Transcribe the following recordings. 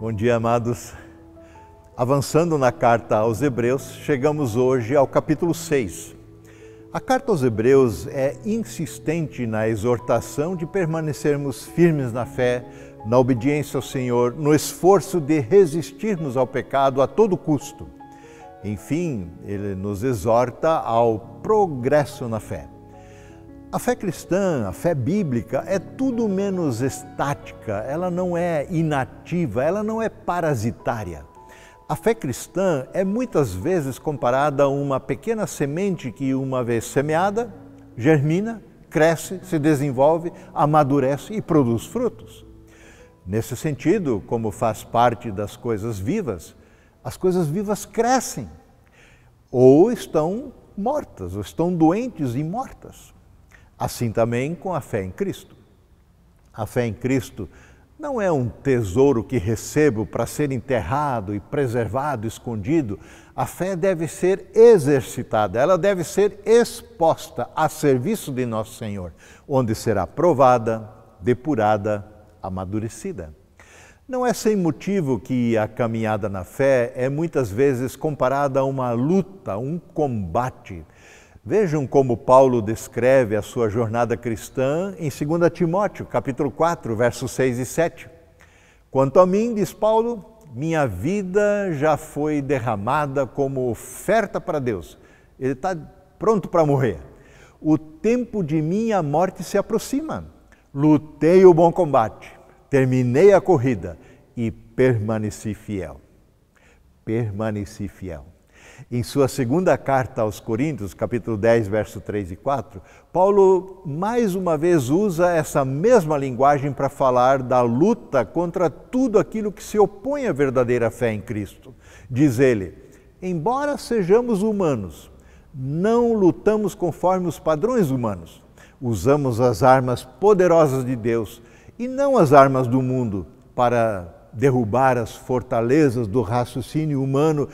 Bom dia, amados. Avançando na carta aos Hebreus, chegamos hoje ao capítulo 6. A carta aos Hebreus é insistente na exortação de permanecermos firmes na fé, na obediência ao Senhor, no esforço de resistirmos ao pecado a todo custo. Enfim, ele nos exorta ao progresso na fé. A fé cristã, a fé bíblica, é tudo menos estática, ela não é inativa, ela não é parasitária. A fé cristã é muitas vezes comparada a uma pequena semente que, uma vez semeada, germina, cresce, se desenvolve, amadurece e produz frutos. Nesse sentido, como faz parte das coisas vivas, as coisas vivas crescem, ou estão mortas, ou estão doentes e mortas. Assim também com a fé em Cristo. A fé em Cristo não é um tesouro que recebo para ser enterrado e preservado, escondido. A fé deve ser exercitada, ela deve ser exposta a serviço de nosso Senhor, onde será provada, depurada, amadurecida. Não é sem motivo que a caminhada na fé é muitas vezes comparada a uma luta, um combate. Vejam como Paulo descreve a sua jornada cristã em 2 Timóteo, capítulo 4, versos 6 e 7. Quanto a mim, diz Paulo, minha vida já foi derramada como oferta para Deus. Ele está pronto para morrer. O tempo de minha morte se aproxima. Lutei o bom combate, terminei a corrida e permaneci fiel. Permaneci fiel. Em sua segunda carta aos Coríntios, capítulo 10, verso 3 e 4, Paulo mais uma vez usa essa mesma linguagem para falar da luta contra tudo aquilo que se opõe à verdadeira fé em Cristo. Diz ele, embora sejamos humanos, não lutamos conforme os padrões humanos. Usamos as armas poderosas de Deus e não as armas do mundo para derrubar as fortalezas do raciocínio humano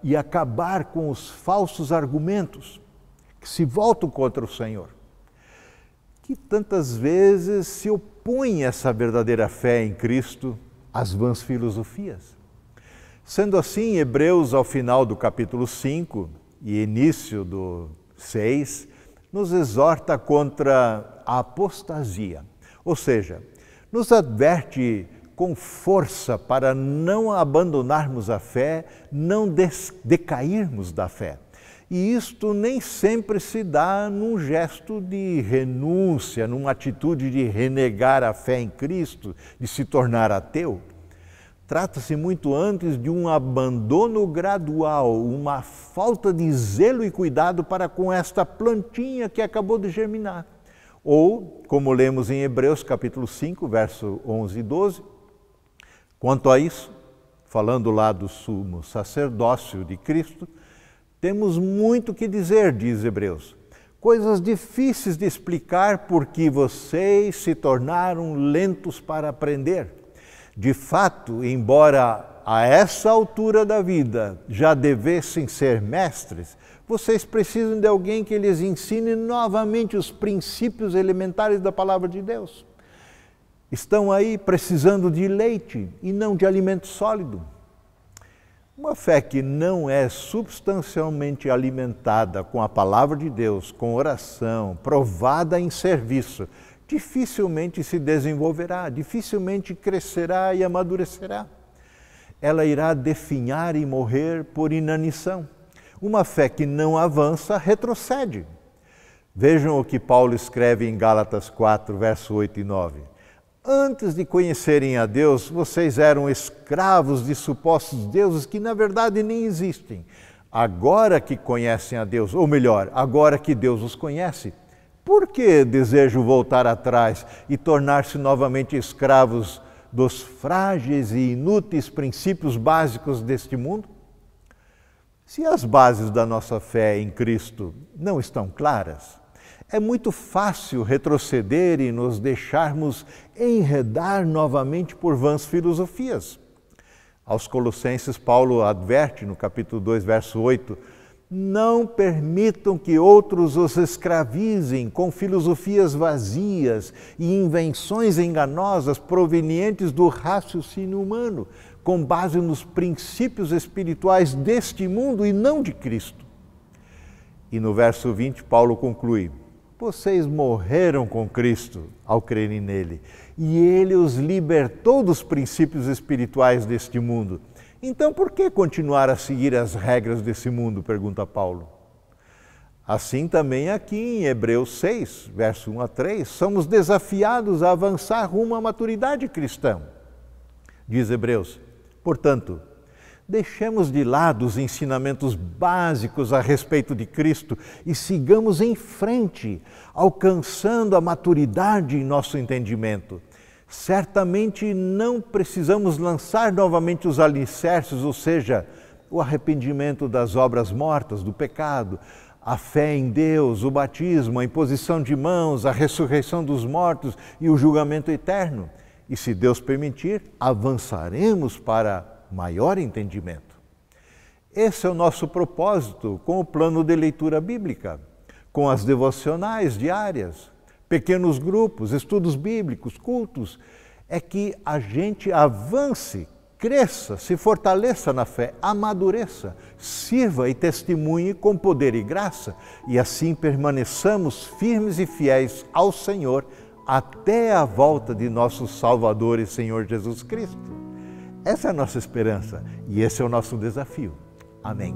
e acabar com os falsos argumentos que se voltam contra o Senhor, que tantas vezes se opõe essa verdadeira fé em Cristo às vãs filosofias. Sendo assim, Hebreus, ao final do capítulo 5 e início do 6, nos exorta contra a apostasia, ou seja, nos adverte com força para não abandonarmos a fé, não decairmos da fé. E isto nem sempre se dá num gesto de renúncia, numa atitude de renegar a fé em Cristo, de se tornar ateu. Trata-se muito antes de um abandono gradual, uma falta de zelo e cuidado para com esta plantinha que acabou de germinar. Ou, como lemos em Hebreus capítulo 5, verso 11 e 12, quanto a isso, falando lá do sumo sacerdócio de Cristo, temos muito que dizer, diz Hebreus. Coisas difíceis de explicar porque vocês se tornaram lentos para aprender. De fato, embora a essa altura da vida já devessem ser mestres, vocês precisam de alguém que lhes ensine novamente os princípios elementares da palavra de Deus. Estão aí precisando de leite e não de alimento sólido. Uma fé que não é substancialmente alimentada com a palavra de Deus, com oração, provada em serviço, dificilmente se desenvolverá, dificilmente crescerá e amadurecerá. Ela irá definhar e morrer por inanição. Uma fé que não avança, retrocede. Vejam o que Paulo escreve em Gálatas 4, verso 8 e 9. Antes de conhecerem a Deus, vocês eram escravos de supostos deuses que na verdade nem existem. Agora que conhecem a Deus, ou melhor, agora que Deus os conhece, por que desejam voltar atrás e tornar-se novamente escravos dos frágeis e inúteis princípios básicos deste mundo? Se as bases da nossa fé em Cristo não estão claras, é muito fácil retroceder e nos deixarmos enredar novamente por vãs filosofias. Aos Colossenses, Paulo adverte no capítulo 2, verso 8, Não permitam que outros os escravizem com filosofias vazias e invenções enganosas provenientes do raciocínio humano, com base nos princípios espirituais deste mundo e não de Cristo. E no verso 20, Paulo conclui: vocês morreram com Cristo ao crerem nele, e ele os libertou dos princípios espirituais deste mundo. Então, por que continuar a seguir as regras desse mundo? Pergunta Paulo. Assim também aqui em Hebreus 6, verso 1 a 3, somos desafiados a avançar rumo à maturidade cristã. Diz Hebreus: portanto, deixemos de lado os ensinamentos básicos a respeito de Cristo e sigamos em frente, alcançando a maturidade em nosso entendimento. Certamente não precisamos lançar novamente os alicerces, ou seja, o arrependimento das obras mortas, do pecado, a fé em Deus, o batismo, a imposição de mãos, a ressurreição dos mortos e o julgamento eterno. E se Deus permitir, avançaremos para maior entendimento. Esse é o nosso propósito com o plano de leitura bíblica, com as devocionais diárias, pequenos grupos, estudos bíblicos, cultos, é que a gente avance, cresça, se fortaleça na fé, amadureça, sirva e testemunhe com poder e graça, e assim permaneçamos firmes e fiéis ao Senhor até a volta de nosso Salvador e Senhor Jesus Cristo. Essa é a nossa esperança e esse é o nosso desafio. Amém.